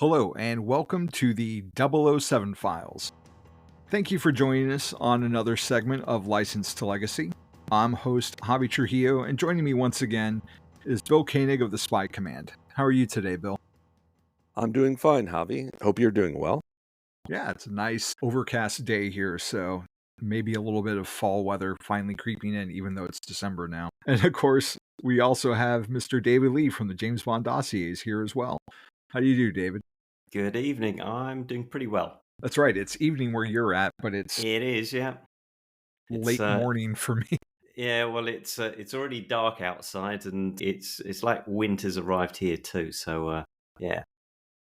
Hello, and welcome to the 007 Files. Thank you for joining us on another segment of License to Legacy. I'm host Javi Trujillo, and joining me once again is Bill Koenig of the Spy Command. How are you today, Bill? I'm doing fine, Javi. Hope you're doing well. Yeah, it's a nice overcast day here, so maybe a little bit of fall weather finally creeping in, even though it's December now. And of course, we also have Mr. David Leigh from the James Bond dossiers here as well. How do you do, David? Good evening. I'm doing pretty well. That's right. It's evening where you're at, but it's It is, yeah. It's late morning for me. yeah, well it's already dark outside and it's like winter's arrived here too. So yeah,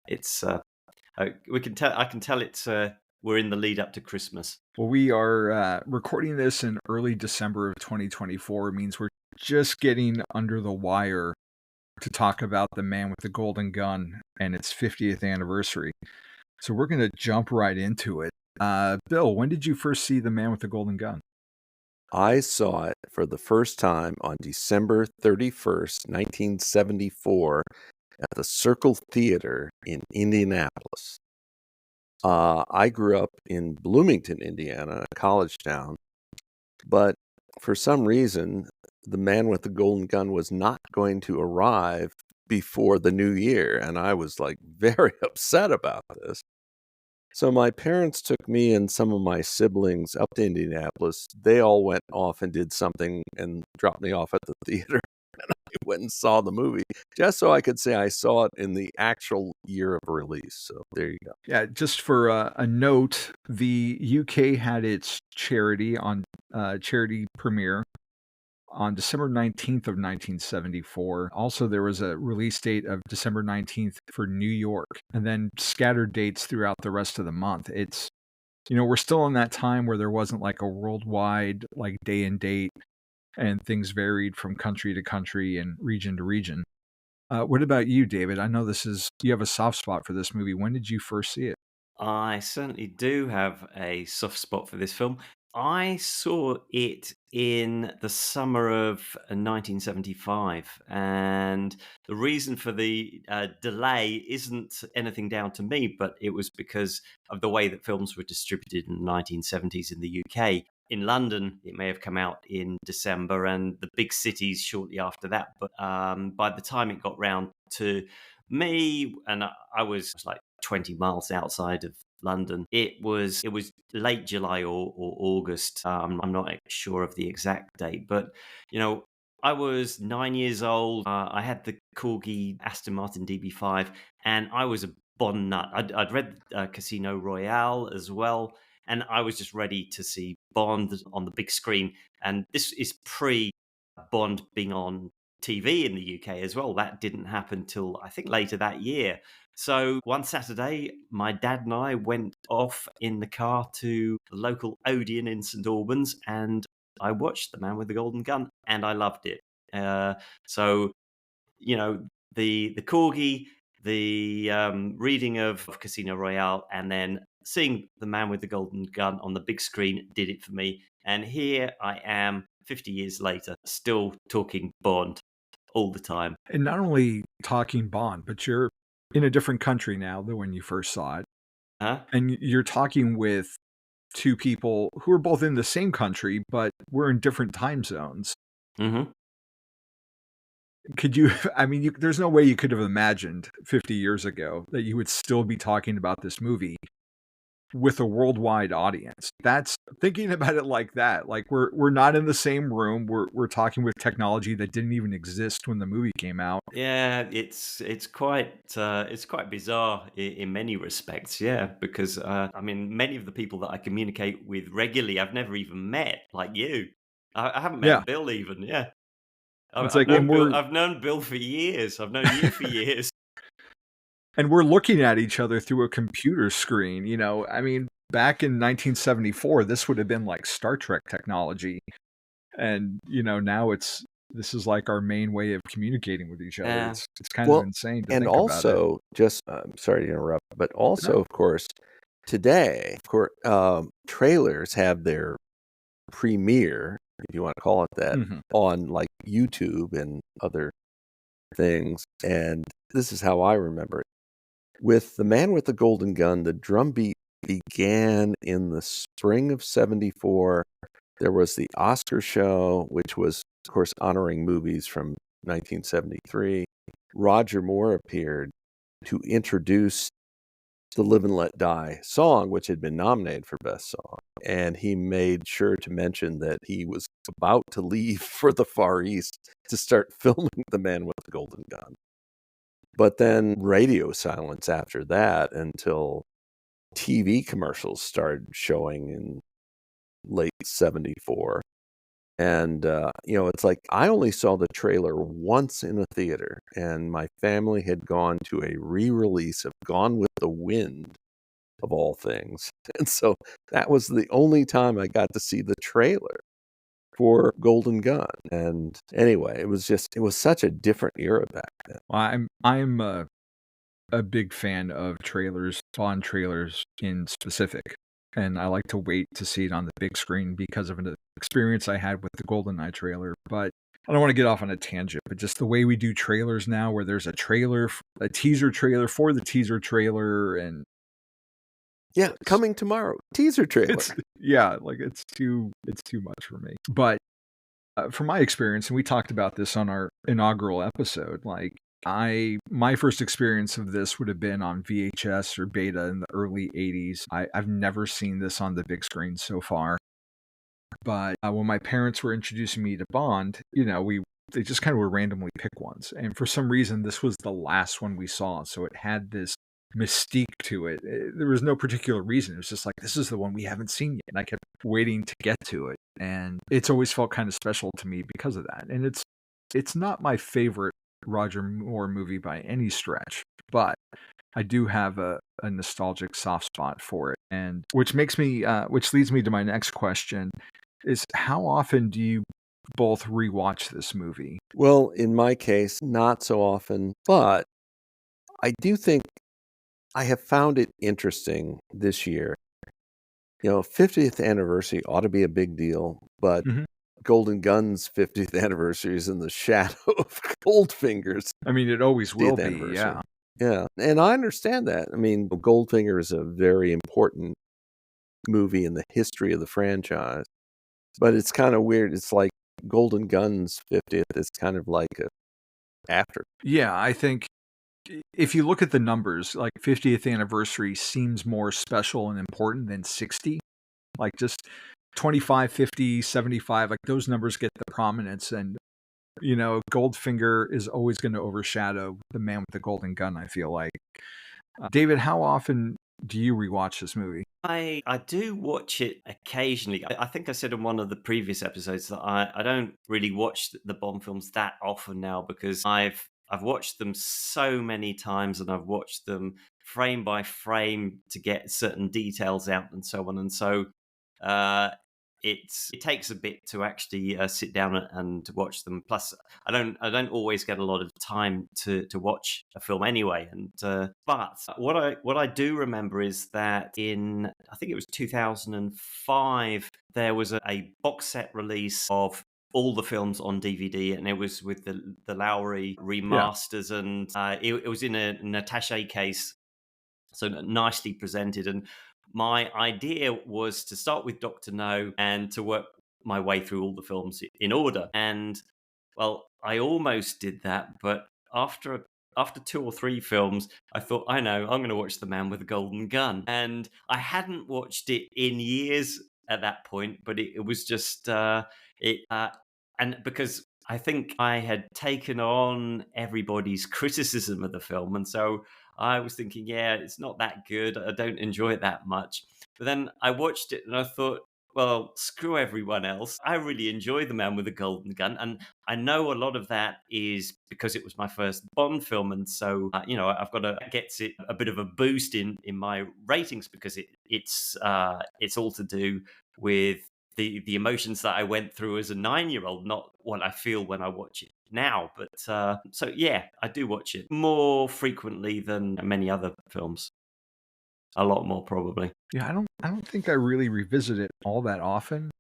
it's we can tell I can tell it's we're in the lead up to Christmas. Well, we are recording this in early December of 2024. It means we're just getting under the wire to talk about The Man with the Golden Gun and its 50th anniversary. So we're going to jump right into it. Bill, when did you first see The Man with the Golden Gun? I saw it for the first time on December 31st, 1974, at the Circle Theater in Indianapolis. I grew up in Bloomington, Indiana, a college town, but for some reason, The Man with the Golden Gun was not going to arrive before the new year, and I was very upset about this. So my parents took me and some of my siblings up to Indianapolis. They all went off and did something and dropped me off at the theater. And I went and saw the movie just so I could say I saw it in the actual year of release. So there you go. Yeah, just for a note, the UK had its charity premiere on December 19th of 1974. Also, there was a release date of December 19th for New York, and then scattered dates throughout the rest of the month. It's, we're still in that time where there wasn't like a worldwide like day and date, and things varied from country to country and region to region. What about you, David? I know you have a soft spot for this movie. When did you first see it? I certainly do have a soft spot for this film. I saw it in the summer of 1975, and the reason for the delay isn't anything down to me, but it was because of the way that films were distributed in the 1970s in the UK. In London, it may have come out in December, and the big cities shortly after that. But by the time it got round to me, and I was like 20 miles outside of London. It was late July or August. I'm not sure of the exact date, but I was 9 years old. I had the Corgi Aston Martin DB5, and I was a Bond nut. I'd read Casino Royale as well, and I was just ready to see Bond on the big screen. And this is pre Bond being on TV in the UK as well. That didn't happen till I think later that year. So one Saturday, my dad and I went off in the car to the local Odeon in St Albans, and I watched The Man with the Golden Gun, and I loved it. So the corgi, the reading of Casino Royale, and then seeing The Man with the Golden Gun on the big screen did it for me. And here I am, 50 years later, still talking Bond all the time. And not only talking Bond, but you're in a different country now than when you first saw it. Huh? And you're talking with two people who are both in the same country, but we're in different time zones. Mm-hmm. Could you, there's no way you could have imagined 50 years ago that you would still be talking about this movie with a worldwide audience. That's thinking about it like that. Like we're not in the same room. We're talking with technology that didn't even exist when the movie came out. Yeah, it's quite bizarre in many respects. Yeah, because many of the people that I communicate with regularly, I've never even met, like you. I haven't Yeah. met Bill even. Yeah, It's I've like, and known Bill. we're I've known Bill for years. I've known you for years. and we're looking at each other through a computer screen, back in 1974, this would have been like Star Trek technology. And, now this is like our main way of communicating with each other. Yeah. It's kind of Well, insane to and think about it. also, just I'm sorry to interrupt, but also, No. of course, today, trailers have their premiere, if you want to call it that, Mhm. on like YouTube and other things. And this is how I remember it. With The Man with the Golden Gun, the drumbeat began in the spring of 74. There was the Oscar show, which was, of course, honoring movies from 1973. Roger Moore appeared to introduce the Live and Let Die song, which had been nominated for Best Song. And he made sure to mention that he was about to leave for the Far East to start filming The Man with the Golden Gun. But then radio silence after that until TV commercials started showing in late 74. And, it's like I only saw the trailer once in a theater, and my family had gone to a re-release of Gone with the Wind, of all things. And so that was the only time I got to see the trailer for Golden Gun. And anyway, it was such a different era back then. Well, I'm a big fan of trailers, Bond trailers in specific, and I like to wait to see it on the big screen because of an experience I had with the GoldenEye trailer. But I don't want to get off on a tangent, but just the way we do trailers now, where there's a trailer, a teaser trailer for the teaser trailer, and Yeah, coming tomorrow, teaser trailer. it's too much for me. But from my experience, and we talked about this on our inaugural episode, like my first experience of this would have been on VHS or beta in the early 80s. I've never seen this on the big screen so far. But when my parents were introducing me to Bond, they just kind of would randomly pick ones. And for some reason, this was the last one we saw. So it had this mystique to it. There was no particular reason. It was just like, this is the one we haven't seen yet. And I kept waiting to get to it. And it's always felt kind of special to me because of that. And it's not my favorite Roger Moore movie by any stretch, but I do have a nostalgic soft spot for it. And which leads me to my next question is, how often do you both rewatch this movie? Well, in my case, not so often, but I do think I have found it interesting this year. 50th anniversary ought to be a big deal, but Mhm. Golden Gun's 50th anniversary is in the shadow of Goldfinger's I mean, it always will 50th be, anniversary. yeah. Yeah, and I understand that. I mean, Goldfinger is a very important movie in the history of the franchise, but it's kind of weird. It's like Golden Gun's 50th is kind of like a after. Yeah, I think if you look at the numbers, like 50th anniversary seems more special and important than 60. Like just 25, 50, 75, like those numbers get the prominence. And, Goldfinger is always going to overshadow The Man with the Golden Gun, I feel like. David, how often do you rewatch this movie? I do watch it occasionally. I think I said in one of the previous episodes that I don't really watch the Bond films that often now because I've watched them so many times and I've watched them frame by frame to get certain details out and so on. And so uh, it takes a bit to actually sit down and watch them. Plus, I don't always get a lot of time to watch a film anyway. And but what I do remember is that in, I think it was 2005, there was a box set release of all the films on DVD, and it was with the Lowry Yeah. remasters, and it was in an attaché case, so nicely presented. And my idea was to start with Doctor No and to work my way through all the films in order. And well, I almost did that, but after two or three films, I thought, I know, I'm going to watch The Man with the Golden Gun. And I hadn't watched it in years at that point, but it was just and because I think I had taken on everybody's criticism of the film, and so I was thinking, yeah, it's not that good. I don't enjoy it that much. But then I watched it and I thought, well, screw everyone else. I really enjoy The Man with the Golden Gun. And I know a lot of that is because it was my first Bond film. And so, I've got gets it a bit of a boost in my ratings because it's all to do with the emotions that I went through as a 9-year-old, not what I feel when I watch it now. But so yeah, I do watch it more frequently than many other films. A lot more, probably. Yeah, I don't think I really revisit it all that often.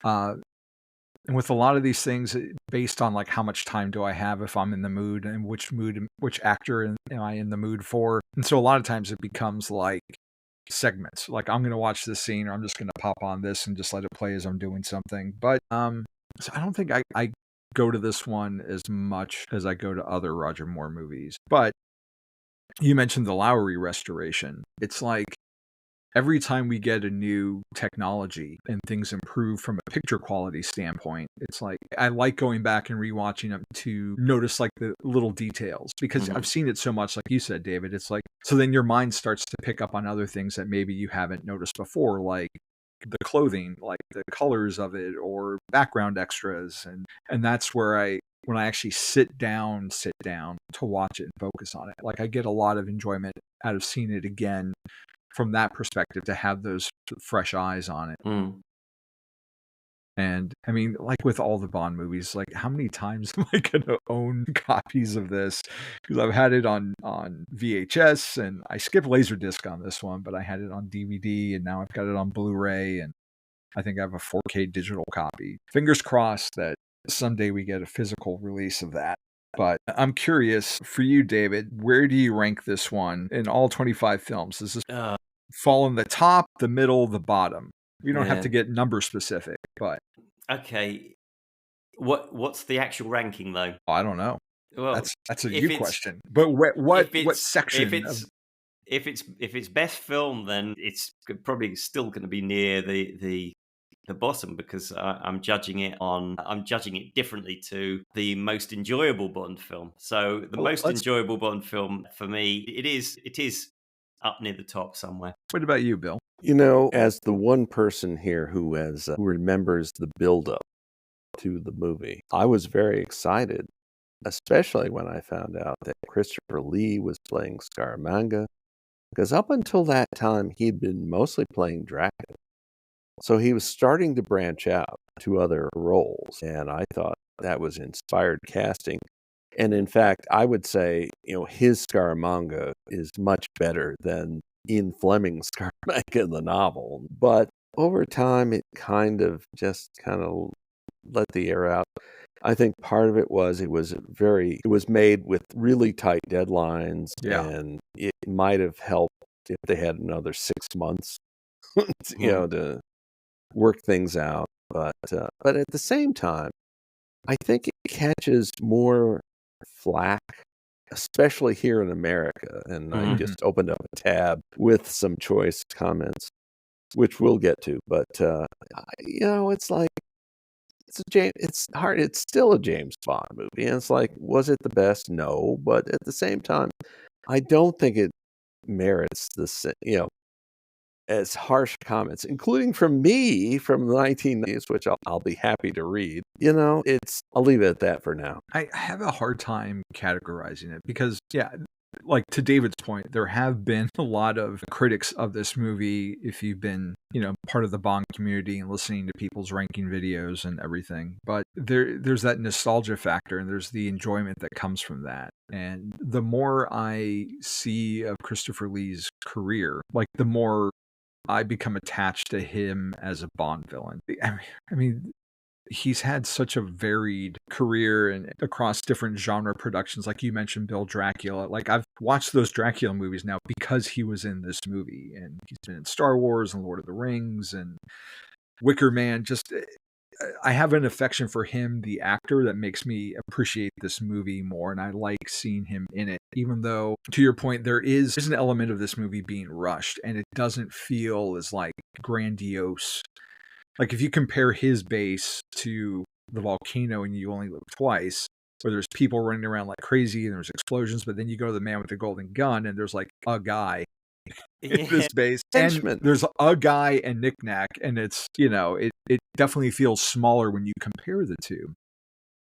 Uh, And with a lot of these things, based on like how much time do I have, if I'm in the mood, and which actor am I in the mood for. And so a lot of times it becomes like segments. Like I'm going to watch this scene, or I'm just going to pop on this and just let it play as I'm doing something. But so I don't think I go to this one as much as I go to other Roger Moore movies. But you mentioned the Lowry restoration. It's like every time we get a new technology and things improve from a picture quality standpoint, it's like I like going back and rewatching them to notice like the little details, because I've seen it so much, like you said, David. It's like, so then your mind starts to pick up on other things that maybe you haven't noticed before, like the clothing, like the colors of it, or background extras. And that's where when I actually sit down to watch it and focus on it, like I get a lot of enjoyment out of seeing it again from that perspective, to have those fresh eyes on it. And I mean, like with all the Bond movies, like how many times am I going to own copies of this? Because I've had it on VHS, and I skipped Laserdisc on this one, but I had it on DVD, and now I've got it on Blu-ray, and I think I have a 4K digital copy. Fingers crossed that someday we get a physical release of that. But I'm curious, for you, David, where do you rank this one in all 25 films? Does this fall in the top, the middle, the bottom? We don't have to get number specific, but okay. What's the actual ranking though? I don't know. Well, that's a you question. But what section of? If it's best film, then it's probably still going to be near the bottom, because I'm judging it differently to the most enjoyable Bond film. So the most enjoyable Bond film for me, it is up near the top somewhere. What about you, Bill? You know, as the one person here who remembers the build-up to the movie, I was very excited, especially when I found out that Christopher Lee was playing Scaramanga, because up until that time, he'd been mostly playing Dracula. So he was starting to branch out to other roles, and I thought that was inspired casting. And in fact, I would say, his Scaramanga is much better than Ian Fleming's Scaramanga in the novel. But over time, it kind of let the air out. I think part of it was it was made with really tight deadlines, and it might have helped if they had another 6 months, to work things out. But at the same time, I think it catches more flack, especially here in America. And I just opened up a tab with some choice comments, which we'll get to. But it's like it's hard. It's still a James Bond movie, and it's like, was it the best? No, but at the same time, I don't think it merits this. As harsh comments, including from me from the 1990s, which I'll be happy to read. I'll leave it at that for now. I have a hard time categorizing it because, like to David's point, there have been a lot of critics of this movie. If you've been, part of the Bond community and listening to people's ranking videos and everything, but there's that nostalgia factor, and there's the enjoyment that comes from that. And the more I see of Christopher Lee's career, like the more I become attached to him as a Bond villain. I mean, he's had such a varied career and across different genre productions. Like you mentioned, Bill, Dracula. Like I've watched those Dracula movies now because he was in this movie, and he's been in Star Wars and Lord of the Rings and Wicker Man. Just I have an affection for him, the actor, that makes me appreciate this movie more, and I like seeing him in it, even though, to your point, there is an element of this movie being rushed, and it doesn't feel as like grandiose. Like if you compare his base to The Volcano and You Only Live Twice, where there's people running around like crazy and there's explosions, but then you go to The Man with the Golden Gun and there's like a guy in this base, and there's a guy and knickknack, and it's it definitely feels smaller when you compare the two.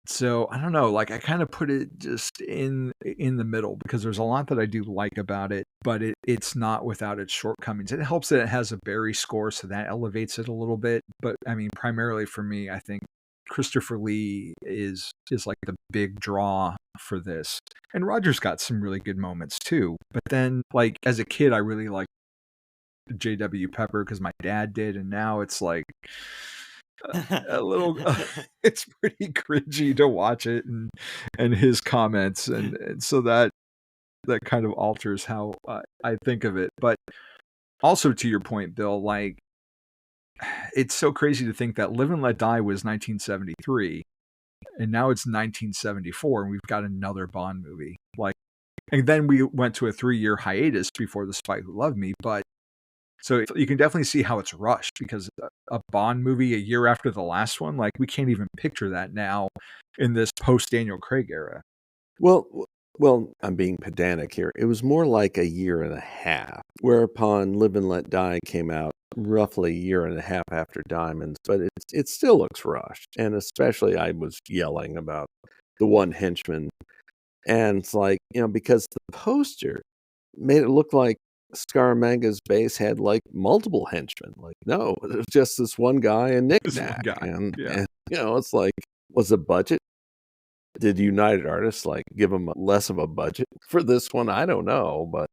So I don't know, like I kind of put it just in the middle, because there's a lot that I do like about it, but it's not without its shortcomings. It helps that it has a Barry score, so that elevates it a little bit. But I mean, primarily for me, I think Christopher Lee is like the big draw for this. And Roger's got some really good moments too. But then, like as a kid, I really liked J.W. Pepper because my dad did, and now it's like a little it's pretty cringy to watch it and his comments and so that kind of alters how I think of it. But also to your point, Bill, like it's so crazy to think that Live and Let Die was 1973 and now it's 1974 and we've got another Bond movie. Like, and then we went to a 3-year hiatus before The Spy Who Loved Me, but so you can definitely see how it's rushed because a Bond movie a year after the last one, like we can't even picture that now in this post Daniel Craig era. Well, well, I'm being pedantic here. It was more like a year and a half, whereupon Live and Let Die came out roughly a year and a half after Diamonds, but it still looks rushed. And especially I was yelling about the one henchman. And it's like, because the poster made it look like Scaramanga's base had like multiple henchmen. Like, no, it was just this one guy and This one knick-knack. guy, yeah. And it's like, was the budget? Did United Artists like give them less of a budget for this one? I don't know, but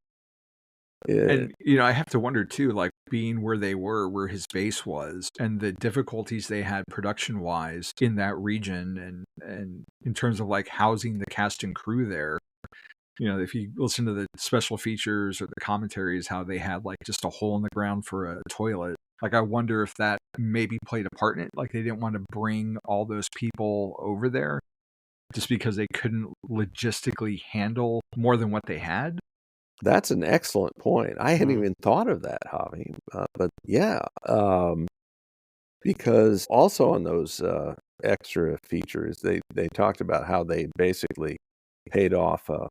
And I have to wonder too, like being where they were, where his base was, and the difficulties they had production wise in that region, and in terms of like housing the cast and crew there. If you listen to the special features or the commentaries, how they had like just a hole in the ground for a toilet. Like, I wonder if that maybe played a part in it. Like, they didn't want to bring all those people over there just because they couldn't logistically handle more than what they had. that's an excellent point. I hadn't even thought of that, Javi. But yeah, because also on those extra features, they talked about how they basically paid off a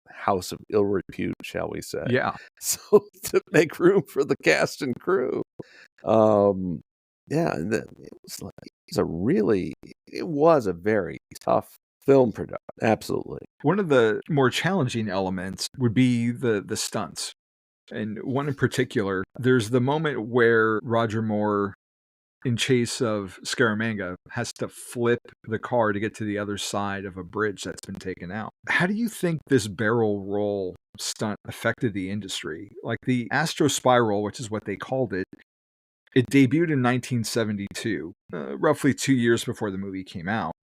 house of ill repute, shall we say? Yeah. So to make room for the cast and crew. Yeah, it was a very tough film production. Absolutely. One of the more challenging elements would be the stunts. And one in particular, there's the moment where Roger Moore, in chase of Scaramanga, has to flip the car to get to the other side of a bridge that's been taken out. How do you think this barrel roll stunt affected the industry? Like the astro-spiral, which is what they called it, it debuted in 1972, roughly 2 years before the movie came out.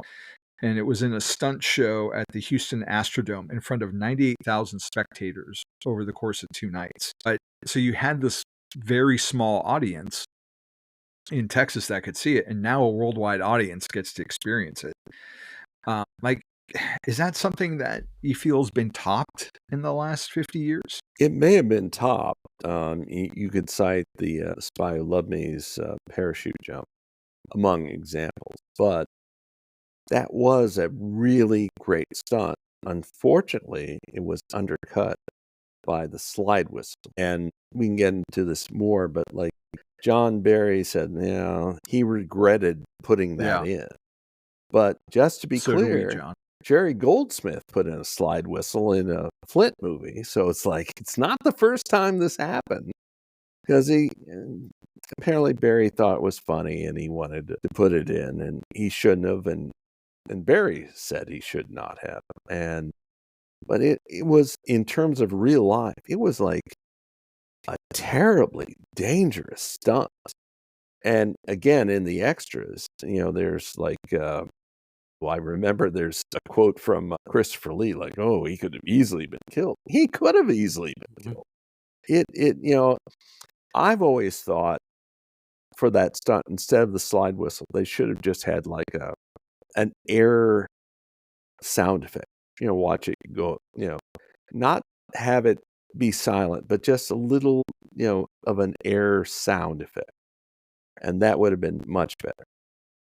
And it was in a stunt show at the Houston Astrodome in front of 98,000 spectators over the course of 2 nights. So you had this very small audience in Texas that could see it, and now a worldwide audience gets to experience it. Like, is that something that you feel has been topped in the last 50 years? It may have been topped. You could cite the Spy Who Loved Me's parachute jump among examples, but that was a really great stunt. Unfortunately, it was undercut by the slide whistle. And we can get into this more, but like John Barry said, he regretted putting that in. But just to be clear, John. Jerry Goldsmith put in a slide whistle in a Flint movie. So it's like, it's not the first time this happened. Because apparently Barry thought it was funny and he wanted to put it in, and he shouldn't have. And Barry said he should not have. But it was, in terms of real life, it was like a terribly dangerous stunt. And again, in the extras, there's like, I remember there's a quote from Christopher Lee, like, "Oh, he could have easily been killed." He could have easily been killed. I've always thought for that stunt, instead of the slide whistle, they should have just had like an air sound effect. Watch it go, not have it be silent, but just a little, of an air sound effect. And that would have been much better.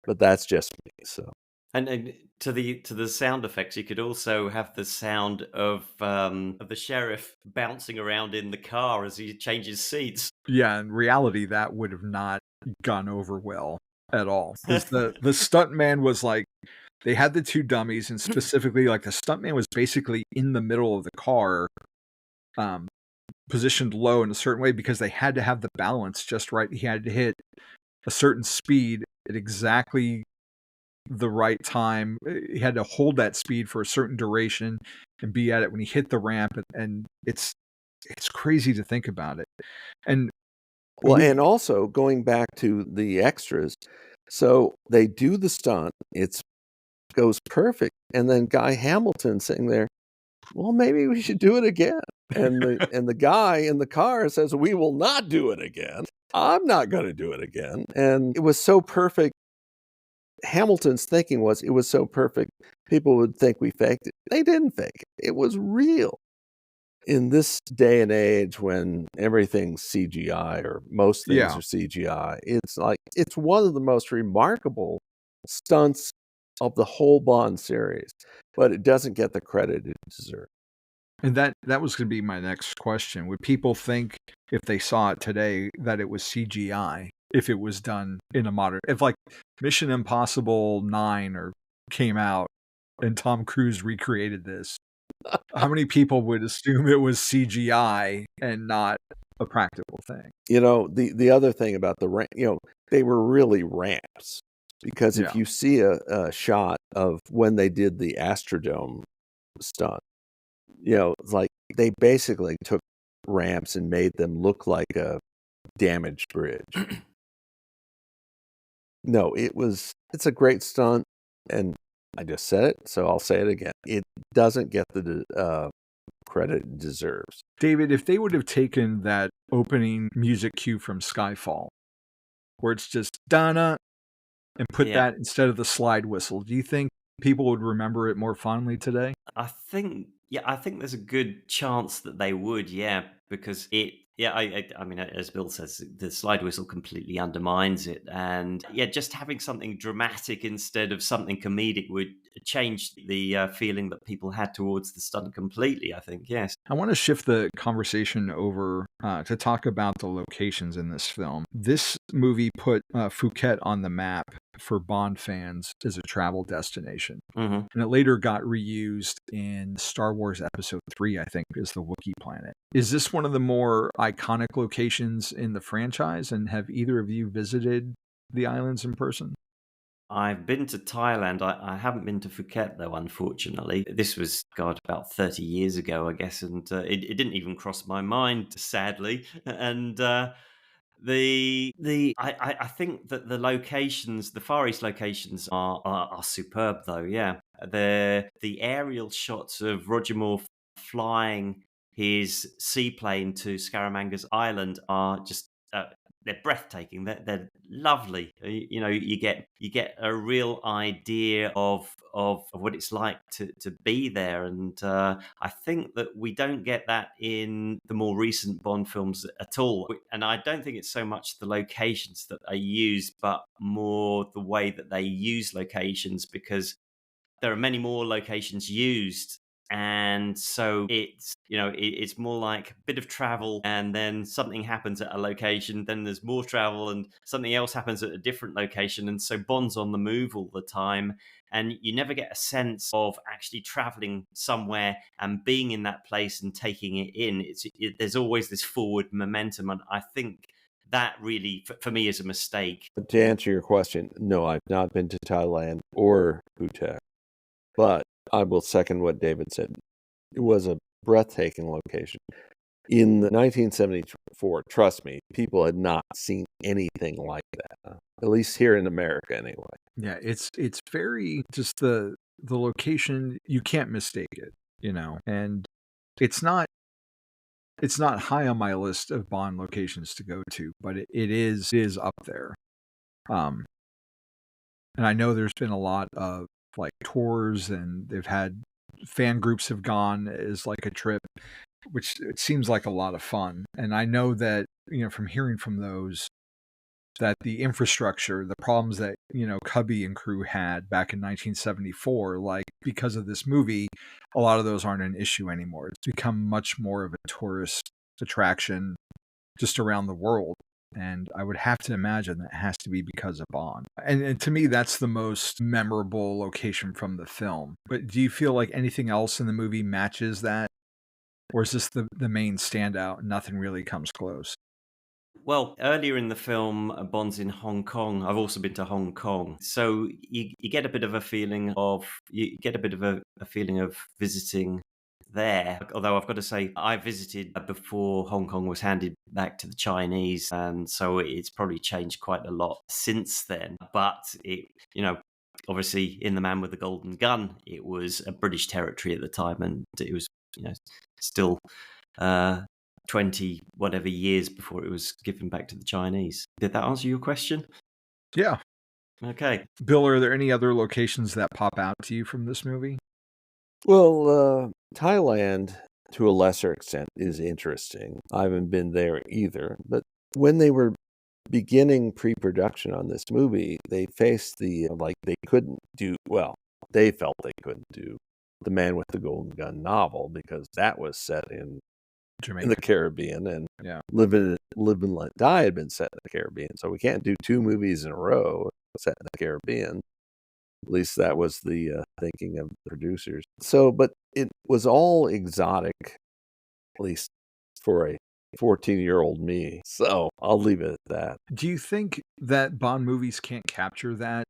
But that's just me, so. And to the sound effects, you could also have the sound of the sheriff bouncing around in the car as he changes seats. Yeah, in reality, that would have not gone over well at all. Because the stuntman was like, they had the 2 dummies, and specifically, like, the stuntman was basically in the middle of the car, positioned low in a certain way because they had to have the balance just right. He had to hit a certain speed at exactly the right time. He had to hold that speed for a certain duration and be at it when he hit the ramp, and it's crazy to think about it. And Well, and also going back to the extras, So they do the stunt. It goes perfect. And then Guy Hamilton sitting there, well, maybe we should do it again. And the guy in the car says, we will not do it again. I'm not going to do it again. And it was so perfect. Hamilton's thinking was, it was so perfect, people would think we faked it. They didn't fake it. It was real. In this day and age when everything's CGI or most things Yeah. are CGI, it's like it's one of the most remarkable stunts of the whole Bond series, but it doesn't get the credit it deserves. And that was going to be my next question. Would people think if they saw it today that it was CGI if it was done in a modern, if like Mission Impossible 9 or came out and Tom Cruise recreated this, how many people would assume it was CGI and not a practical thing? You know, the other thing about the ramp, they were really ramps, because if Yeah. you see a shot of when they did the Astrodome stunt, it's like they basically took ramps and made them look like a damaged bridge. No, it's a great stunt, and I just said it, so I'll say it again. It doesn't get the credit it deserves. David, if they would have taken that opening music cue from Skyfall, where it's just Donna, and put that instead of the slide whistle, do you think people would remember it more fondly today? I think there's a good chance that they would, because I mean, as Bill says, the slide whistle completely undermines it, and just having something dramatic instead of something comedic would change the feeling that people had towards the stunt completely. I think, yes. I want to shift the conversation over to talk about the locations in this film. This movie put Phuket on the map for Bond fans as a travel destination. Mm-hmm. And it later got reused in Star Wars Episode 3, I think, as the Wookiee planet. Is this one of the more iconic locations in the franchise? And have either of you visited the islands in person? I've been to Thailand. I haven't been to Phuket, though, unfortunately. This was, God, about 30 years ago, I guess, and it didn't even cross my mind, sadly. And I think that the locations, the Far East locations, are superb, though. Yeah, the aerial shots of Roger Moore flying his seaplane to Scaramanga's Island are just they're breathtaking. They're lovely. You get a real idea of what it's like to be there, and I think that we don't get that in the more recent Bond films at all. And I don't think it's so much the locations that they use, but more the way that they use locations, because there are many more locations used, and so it's more like a bit of travel, and then something happens at a location, then there's more travel and something else happens at a different location, and so Bond's on the move all the time, and you never get a sense of actually traveling somewhere and being in that place and taking it in. There's always this forward momentum, and I think that really for me is a mistake. But to answer your question, no, I've not been to Thailand or Phuket. But I will second what David said. It was a breathtaking location. In 1974, trust me, people had not seen anything like that, at least here in America anyway. Yeah, it's very just the location, you can't mistake it, and it's not high on my list of Bond locations to go to, but it is up there. And I know there's been a lot of like tours, and they've had fan groups have gone as like a trip, which it seems like a lot of fun. And I know that, from hearing from those, that the infrastructure, the problems that, Cubby and crew had back in 1974, like because of this movie, a lot of those aren't an issue anymore. It's become much more of a tourist attraction just around the world. And I would have to imagine that has to be because of Bond. And to me, that's the most memorable location from the film. But do you feel like anything else in the movie matches that? Or is this the main standout and nothing really comes close? Well, earlier in the film, Bond's in Hong Kong. I've also been to Hong Kong, so you get a bit of a feeling of visiting there. Although I've got to say, I visited before Hong Kong was handed back to the Chinese, and so it's probably changed quite a lot since then. But it, obviously in The Man with the Golden Gun, it was a British territory at the time, and it was, still 20 whatever years before it was given back to the Chinese. Did that answer your question? Yeah. Okay. Bill, are there any other locations that pop out to you from this movie? Well, Thailand, to a lesser extent, is interesting. I haven't been there either. But when they were beginning pre-production on this movie, they faced they couldn't do, well, they felt they couldn't do The Man with the Golden Gun novel because that was set in Jamaica. the Caribbean, and Yeah. Live and Let Die had been set in the Caribbean. So we can't do two movies in a row set in the Caribbean. At least that was the thinking of the producers. So, but it was all exotic, at least for a 14-year-old me. So I'll leave it at that. Do you think that Bond movies can't capture that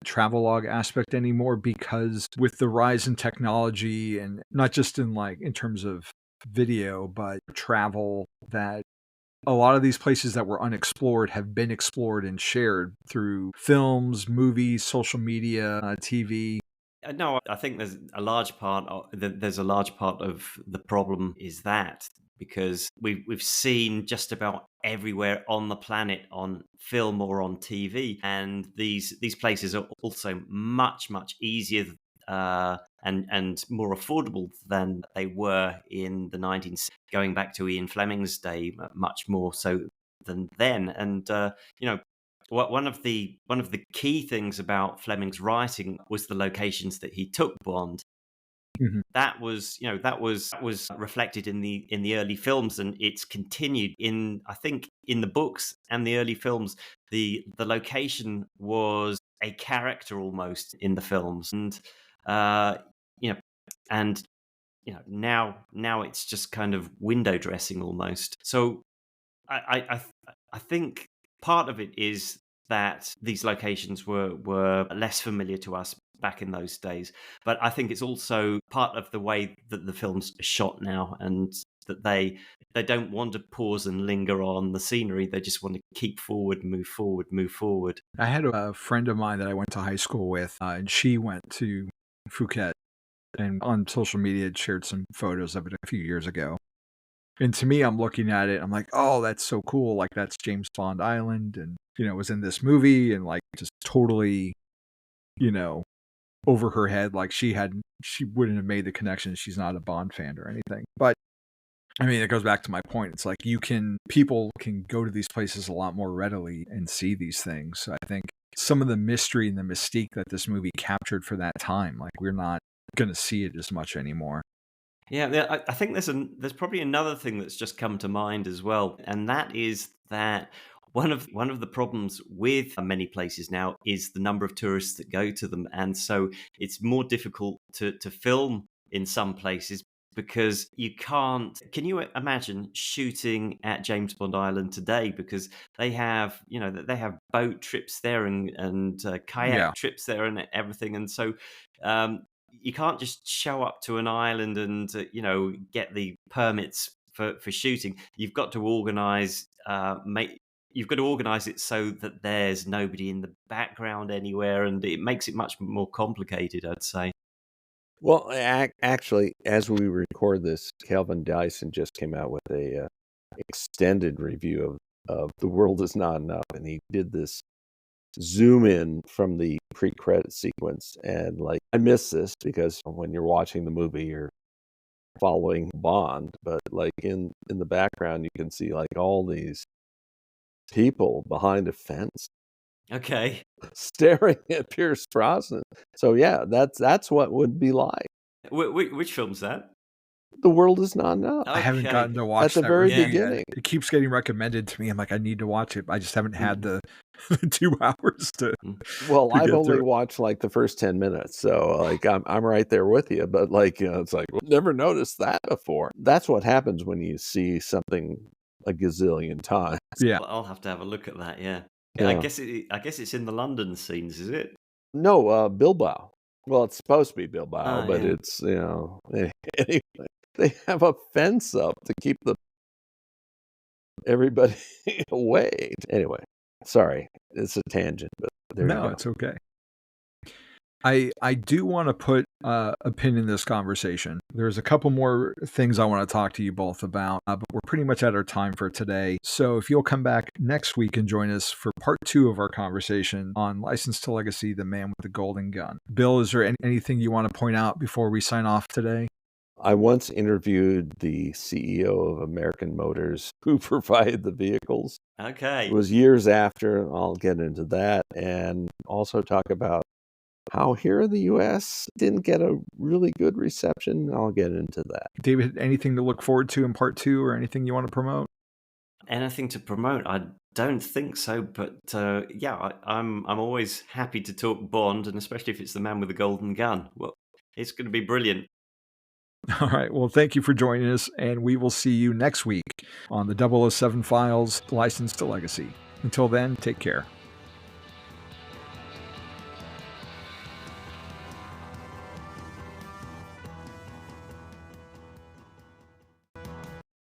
travelogue aspect anymore because with the rise in technology, and not just in terms of video, but travel, that a lot of these places that were unexplored have been explored and shared through films, movies, social media, TV? No, I think there's a large part of the problem is that because we've seen just about everywhere on the planet on film or on TV, and these places are also much easier and more affordable than they were in the 19s, going back to Ian Fleming's day, much more so than then. And one of the key things about Fleming's writing was the locations that he took Bond. Mhm. That was reflected in the early films, and it's continued in, I think, in the books and the early films. The location was a character almost in the films, and uh, you know, and now it's just kind of window dressing almost. So I think part of it is that these locations were less familiar to us back in those days, but I think it's also part of the way that the films are shot now, and that they don't want to pause and linger on the scenery. They just want to keep forward, move forward, move forward. I had a friend of mine that I went to high school with, and she went to Phuket, and on social media had shared some photos of it a few years ago. And to me, I'm looking at it, I'm like, oh, that's so cool. Like, that's James Bond Island, and, it was in this movie, and like just totally, you know, over her head. Like, she wouldn't have made the connection. She's not a Bond fan or anything. But I mean, it goes back to my point. It's like people can go to these places a lot more readily and see these things. So I think some of the mystery and the mystique that this movie captured for that time, like, we're not going to see it as much anymore. Yeah, I think there's probably another thing that's just come to mind as well, and that is that one of the problems with many places now is the number of tourists that go to them, and so it's more difficult to film in some places because you can't. Can you imagine shooting at James Bond Island today? Because they have they have boat trips there and kayak Yeah. trips there and everything, and so. You can't just show up to an island and get the permits for shooting. You've got to organize it so that there's nobody in the background anywhere, and it makes it much more complicated, I'd say. Well, actually, as we record this, Calvin Dyson just came out with a extended review of The World Is Not Enough, and he did this zoom in from the pre-credit sequence, and like I miss this because when you're watching the movie you're following Bond, but like in the background you can see like all these people behind a fence Okay. staring at Pierce Brosnan. So yeah, that's what would be like. Which film's that? The World Is Not Enough. I haven't Okay. gotten to watch At the that very review yet. beginning. It keeps getting recommended to me. I'm like, I need to watch it. I just haven't had the 2 hours to Well, to I've get only through it. watched like the first 10 minutes, so like I'm right there with you. But like it's like never noticed that before. That's what happens when you see something a gazillion times. Yeah. Well, I'll have to have a look at that. Yeah. Yeah. I guess it's in the London scenes, is it? No, Bilbao. Well, it's supposed to be Bilbao, Oh, but yeah. it's, anyway, they have a fence up to keep everybody away. Anyway, sorry, it's a tangent, but there you No, go. it's okay. I do want to put a pin in this conversation. There's a couple more things I want to talk to you both about, but we're pretty much at our time for today. So if you'll come back next week and join us for part 2 of our conversation on License to Legacy, The Man with the Golden Gun. Bill, is there anything you want to point out before we sign off today? I once interviewed the CEO of American Motors who provided the vehicles. Okay. It was years after. I'll get into that and also talk about how here in the U.S. didn't get a really good reception. I'll get into that. David, anything to look forward to in part 2 or anything you want to promote? Anything to promote? I don't think so, but yeah, I'm always happy to talk Bond, and especially if it's the man with the golden gun. Well, it's going to be brilliant. All right. Well, thank you for joining us, and we will see you next week on the 007 Files License to Legacy. Until then, take care.